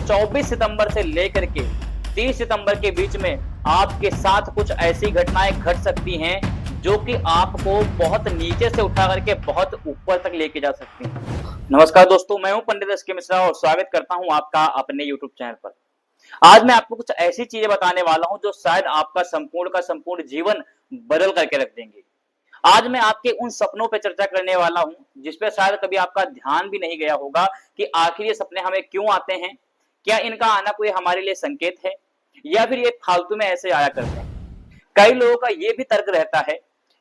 24 सितंबर से लेकर के 30 सितंबर के बीच में आपके साथ कुछ ऐसी घटनाएं घट सकती हैं जो कि आपको बहुत नीचे से उठा करके बहुत ऊपर तक लेके जा सकती हैं। नमस्कार दोस्तों, मैं हूं पंडित एस के मिश्रा और स्वागत करता हूं आपका अपने यूट्यूब चैनल पर। आज मैं आपको कुछ ऐसी चीजें बताने वाला हूं जो शायद आपका संपूर्ण का संपूर्ण जीवन बदल करके रख देंगे। आज मैं आपके उन सपनों पे चर्चा करने वाला हूं जिसपे शायद कभी आपका ध्यान भी नहीं गया होगा कि आखिर ये सपने हमें क्यों आते हैं, क्या इनका आना कोई हमारे लिए संकेत है या फिर ये फालतू में ऐसे आया करते हैं। कई लोगों का ये भी तर्क रहता है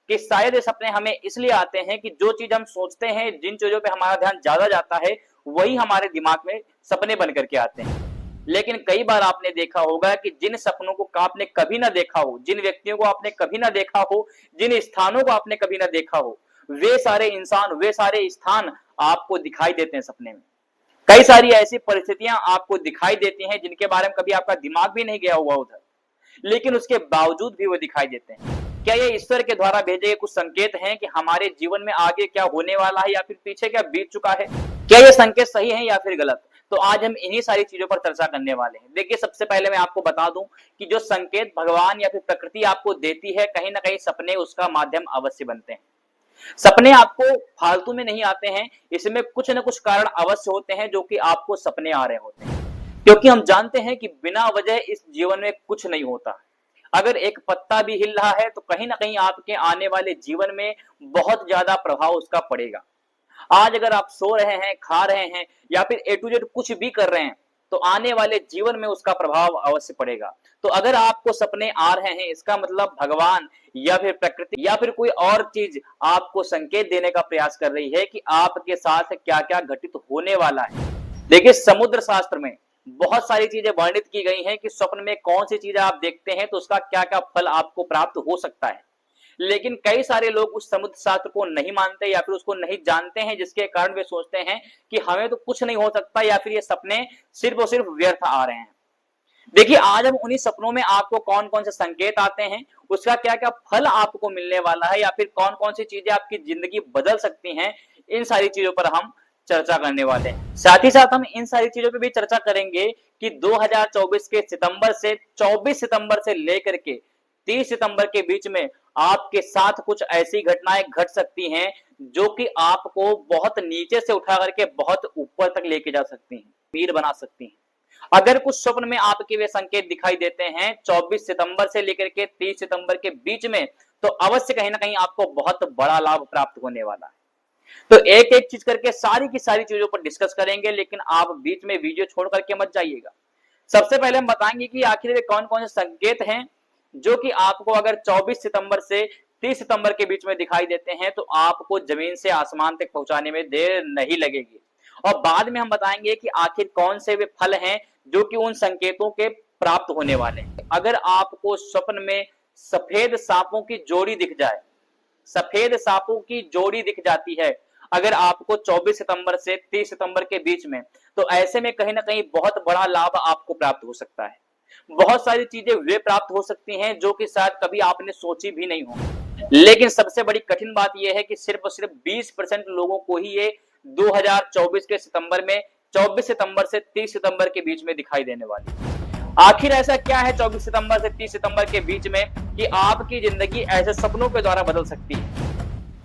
कि शायद ये सपने हमें इसलिए आते हैं कि जो चीज हम सोचते हैं, जिन चीजों पे हमारा ध्यान ज्यादा जाता है, वही हमारे दिमाग में सपने बन करके आते हैं। लेकिन कई बार आपने देखा होगा कि जिन सपनों को आपने कभी ना देखा हो, जिन व्यक्तियों को आपने कभी ना देखा हो, जिन स्थानों को आपने कभी ना देखा हो, वे सारे इंसान, वे सारे स्थान आपको दिखाई देते हैं सपने में। कई सारी ऐसी परिस्थितियां आपको दिखाई देती हैं जिनके बारे में कभी आपका दिमाग भी नहीं गया हुआ उधर, लेकिन उसके बावजूद भी वो दिखाई देते हैं। क्या ये ईश्वर के द्वारा भेजे गए कुछ संकेत हैं कि हमारे जीवन में आगे क्या होने वाला है या फिर पीछे क्या बीत चुका है? क्या ये संकेत सही है या फिर गलत? तो आज हम इन्हीं सारी चीजों पर चर्चा करने वाले हैं। देखिए, सबसे पहले मैं आपको बता दूं कि जो संकेत भगवान या फिर प्रकृति आपको देती है, कहीं ना कहीं सपने उसका माध्यम अवश्य बनते हैं। सपने आपको फालतू में नहीं आते हैं, इसमें कुछ न कुछ कारण अवश्य होते हैं जो कि आपको सपने आ रहे होते हैं। क्योंकि हम जानते हैं कि बिना वजह इस जीवन में कुछ नहीं होता। अगर एक पत्ता भी हिल रहा है तो कहीं ना कहीं आपके आने वाले जीवन में बहुत ज्यादा प्रभाव उसका पड़ेगा। आज अगर आप सो रहे हैं, खा रहे हैं या फिर ए टू जेड कुछ भी कर रहे हैं, तो आने वाले जीवन में उसका प्रभाव अवश्य पड़ेगा। तो अगर आपको सपने आ रहे हैं, इसका मतलब भगवान या फिर प्रकृति या फिर कोई और चीज आपको संकेत देने का प्रयास कर रही है कि आपके साथ क्या क्या घटित होने वाला है। देखिए, समुद्र शास्त्र में बहुत सारी चीजें वर्णित की गई हैं कि स्वप्न में कौन सी चीजें आप देखते हैं तो उसका क्या क्या फल आपको प्राप्त हो सकता है। लेकिन कई सारे लोग उस समुद्र शास्त्र को नहीं मानते या फिर उसको नहीं जानते हैं, जिसके कारण वे सोचते हैं कि हमें तो कुछ नहीं हो सकता या फिर ये सपने सिर्फ और सिर्फ व्यर्थ आ रहे हैं। देखिए, आज हम उन्हीं सपनों में आपको कौन कौन से संकेत आते हैं, उसका क्या क्या फल आपको मिलने वाला है या फिर कौन कौन सी चीजें आपकी जिंदगी बदल सकती हैं, इन सारी चीजों पर हम चर्चा करने वाले हैं। साथ ही साथ हम इन सारी चीजों पर भी चर्चा करेंगे कि 2024 के सितंबर से 24 सितंबर से लेकर के 30 सितंबर के बीच में आपके साथ कुछ ऐसी घटनाएं घट सकती हैं जो कि आपको बहुत नीचे से उठा करके बहुत ऊपर तक लेके जा सकती हैं, वीर बना सकती हैं। अगर कुछ स्वप्न में आपके वे संकेत दिखाई देते हैं 24 सितंबर से लेकर के 30 सितंबर के बीच में, तो अवश्य कहीं ना कहीं आपको बहुत बड़ा लाभ प्राप्त होने वाला है। तो एक एक चीज करके सारी की सारी चीजों पर डिस्कस करेंगे, लेकिन आप बीच में वीडियो छोड़ करके मत जाइएगा। सबसे पहले हम बताएंगे कि आखिर वे कौन कौन से संकेत हैं जो कि आपको अगर 24 सितंबर से 30 सितंबर के बीच में दिखाई देते हैं तो आपको जमीन से आसमान तक पहुंचाने में देर नहीं लगेगी। और बाद में हम बताएंगे कि आखिर कौन से वे फल हैं जो कि उन संकेतों के प्राप्त होने वाले हैं। अगर आपको स्वप्न में सफेद सांपों की जोड़ी दिख जाए, सफेद सांपों की जोड़ी दिख जाती है अगर आपको 24 सितंबर से 30 सितंबर के बीच में, तो ऐसे में कहीं ना कहीं बहुत बड़ा लाभ आपको प्राप्त हो सकता है। बहुत सारी चीजें वे प्राप्त हो सकती हैं जो कि शायद कभी आपने सोची भी नहीं हो। लेकिन सबसे बड़ी कठिन बात यह है कि सिर्फ और सिर्फ 20% लोगों को ही ये 2024 के सितंबर में 24 सितंबर से 30 सितंबर के बीच में दिखाई देने वाली। आखिर ऐसा क्या है 24 सितंबर से 30 सितंबर के बीच में कि आपकी जिंदगी ऐसे सपनों के द्वारा बदल सकती है?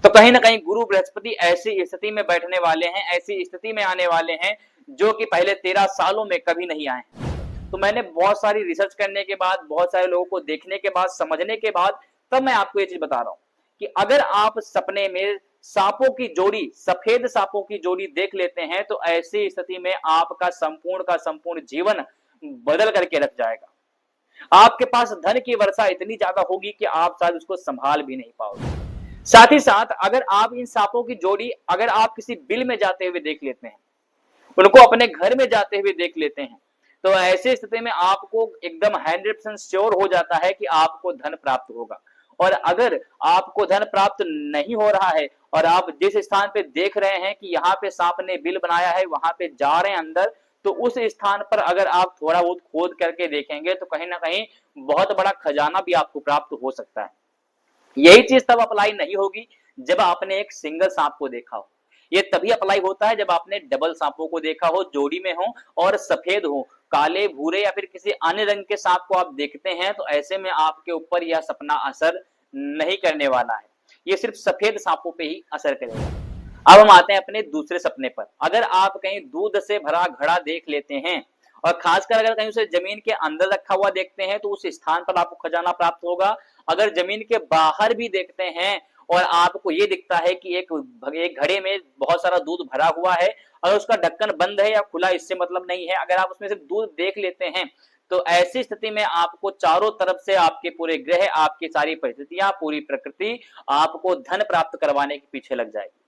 तो कहीं ना कहीं गुरु बृहस्पति ऐसी स्थिति में बैठने वाले हैं, ऐसी स्थिति में आने वाले हैं जो कि पहले 13 सालों में कभी नहीं आए। तो मैंने बहुत सारी रिसर्च करने के बाद, बहुत सारे लोगों को देखने के बाद, समझने के बाद तब मैं आपको ये चीज बता रहा हूं कि अगर आप सपने में सांपों की जोड़ी, सफेद सांपों की जोड़ी देख लेते हैं तो ऐसी स्थिति में आपका संपूर्ण का संपूर्ण जीवन बदल करके रख जाएगा। आपके पास धन की वर्षा इतनी ज्यादा होगी कि आप शायद उसको संभाल भी नहीं पाओगे। साथ ही साथ अगर आप इन सांपों की जोड़ी अगर आप किसी बिल में जाते हुए देख लेते हैं, उनको अपने घर में जाते हुए देख लेते हैं, तो ऐसी स्थिति में आपको एकदम 100% श्योर हो जाता है कि आपको धन प्राप्त होगा। और अगर आपको धन प्राप्त नहीं हो रहा है और आप जिस स्थान पे देख रहे हैं कि यहाँ पे सांप ने बिल बनाया है, वहां पे जा रहे हैं अंदर, तो उस स्थान पर अगर आप थोड़ा बहुत खोद करके देखेंगे तो कहीं ना कहीं बहुत बड़ा खजाना भी आपको प्राप्त हो सकता है। यही चीज तब अप्लाई नहीं होगी जब आपने एक सिंगल सांप को देखा हो। ये तभी अप्लाई होता है जब आपने डबल सांपों को देखा हो, जोड़ी में हो और सफेद हो, काले, भूरे या फिर किसी अन्य रंग के सांप को आप देखते हैं तो ऐसे में आपके ऊपर यह सपना असर नहीं करने वाला है। ये सिर्फ सफेद सांपों पे ही असर करेगा। अब हम आते हैं अपने दूसरे सपने पर। अगर आप कहीं दूध से भरा घड़ा देख लेते हैं और खासकर अगर कहीं उसे जमीन के अंदर रखा हुआ देखते हैं तो उस स्थान पर आपको खजाना प्राप्त होगा। अगर जमीन के बाहर भी देखते हैं और आपको ये दिखता है कि एक घड़े में बहुत सारा दूध भरा हुआ है, अगर उसका ढक्कन बंद है या खुला इससे मतलब नहीं है, अगर आप उसमें से दूध देख लेते हैं तो ऐसी स्थिति में आपको चारों तरफ से आपके पूरे ग्रह, आपकी सारी परिस्थितियां, पूरी प्रकृति आपको धन प्राप्त करवाने के पीछे लग जाएगी।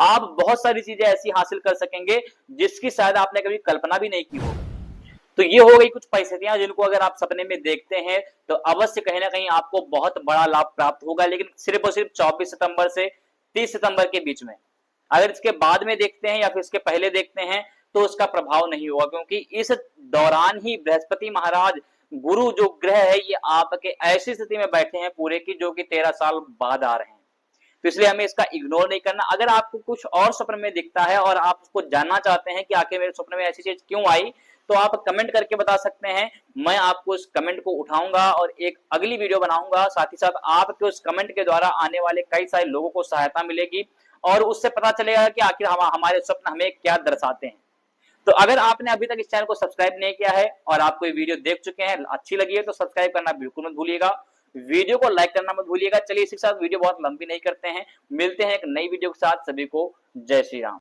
आप बहुत सारी चीजें ऐसी हासिल कर सकेंगे जिसकी शायद आपने कभी कल्पना भी नहीं की हो। तो ये हो गई कुछ परिस्थितियां जिनको अगर आप सपने में देखते हैं तो अवश्य कहीं ना कहीं आपको बहुत बड़ा लाभ प्राप्त होगा, लेकिन सिर्फ और सिर्फ 24 सितंबर से 30 सितंबर के बीच में। अगर इसके बाद में देखते हैं या फिर इसके पहले देखते हैं तो उसका प्रभाव नहीं होगा, क्योंकि इस दौरान ही बृहस्पति महाराज, गुरु जो ग्रह है, ये आपके ऐसी स्थिति में बैठे हैं पूरे की जो कि 13 साल बाद आ रहे हैं। तो इसलिए हमें इसका इग्नोर नहीं करना। अगर आपको कुछ और सपने में दिखता है और आप उसको जानना चाहते हैं कि आखिर मेरे सपने में ऐसी चीज क्यों आई, तो आप कमेंट करके बता सकते हैं। मैं आपको इस कमेंट को उठाऊंगा और एक अगली वीडियो बनाऊंगा। साथ ही साथ आपके उस कमेंट के द्वारा आने वाले कई सारे लोगों को सहायता मिलेगी और उससे पता चलेगा कि आखिर हमारे स्वप्न हमें क्या दर्शाते हैं। तो अगर आपने अभी तक इस चैनल को सब्सक्राइब नहीं किया है और आपको ये वीडियो देख चुके हैं, अच्छी लगी है, तो सब्सक्राइब करना बिल्कुल मत भूलिएगा। वीडियो को लाइक करना मत भूलिएगा। चलिए इसी के साथ वीडियो बहुत लंबी नहीं करते हैं, मिलते हैं एक नई वीडियो के साथ। सभी को जय श्री राम।